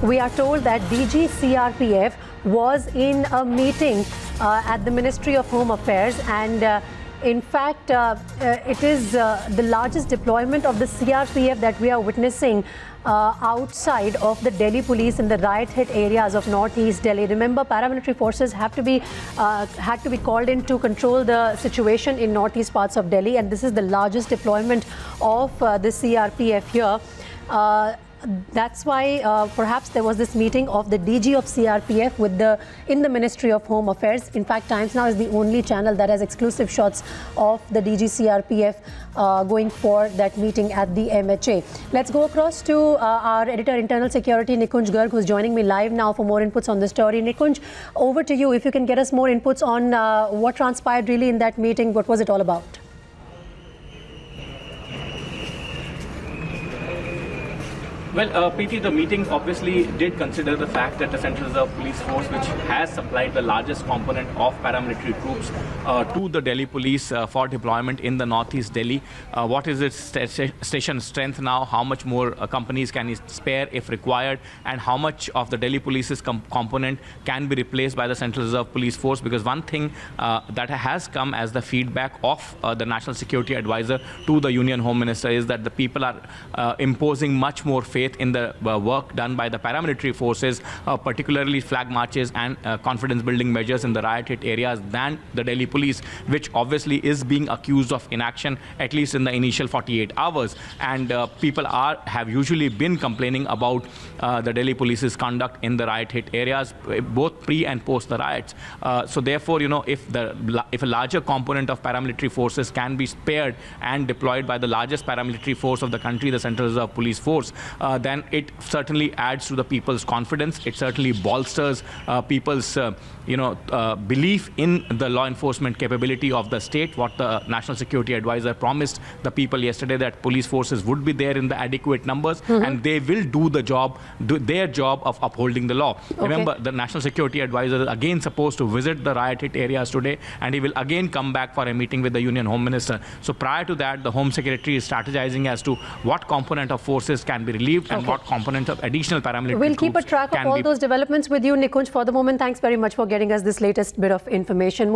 We are told that DG CRPF was in a meeting at the Ministry of Home Affairs, and in fact, it is the largest deployment of the CRPF that we are witnessing outside of the Delhi police in the riot-hit areas of northeast Delhi. Remember, paramilitary forces had to be called in to control the situation in northeast parts of Delhi, and this is the largest deployment of the CRPF here. That's why perhaps there was this meeting of the DG of CRPF in the Ministry of Home Affairs. In fact, Times Now is the only channel that has exclusive shots of the DG CRPF going for that meeting at the MHA. Let's go across to our editor internal security, Nikunj Garg, who's joining me live now for more inputs on the story. Nikunj, over to you. If you can get us more inputs on what transpired really in that meeting, what was it all about? Well, PT, the meeting obviously did consider the fact that the Central Reserve Police Force, which has supplied the largest component of paramilitary troops to the Delhi police for deployment in the northeast Delhi. What is its station strength now? How much more companies can it spare if required? And how much of the Delhi police's component can be replaced by the Central Reserve Police Force? Because one thing that has come as the feedback of the National Security Advisor to the Union Home Minister is that the people are imposing much more faith in the work done by the paramilitary forces, particularly flag marches and confidence building measures in the riot-hit areas than the Delhi police, which obviously is being accused of inaction, at least in the initial 48 hours. And people have usually been complaining about the Delhi police's conduct in the riot-hit areas, both pre and post the riots. So therefore, you know, if a larger component of paramilitary forces can be spared and deployed by the largest paramilitary force of the country, the Central Reserve Police Force, then it certainly adds to the people's confidence. It certainly bolsters people's belief in the law enforcement capability of the state. What the National Security Advisor promised the people yesterday, that police forces would be there in the adequate numbers, and they will do their job of upholding the law. Okay. Remember, the National Security Advisor is again supposed to visit the riot-hit areas today, and he will again come back for a meeting with the Union Home Minister. So prior to that, the Home Secretary is strategizing as to what component of forces can be relieved and what component of additional paramilitary We'll keep a track of all those developments with you, Nikunj. For the moment, thanks very much for getting us this latest bit of information.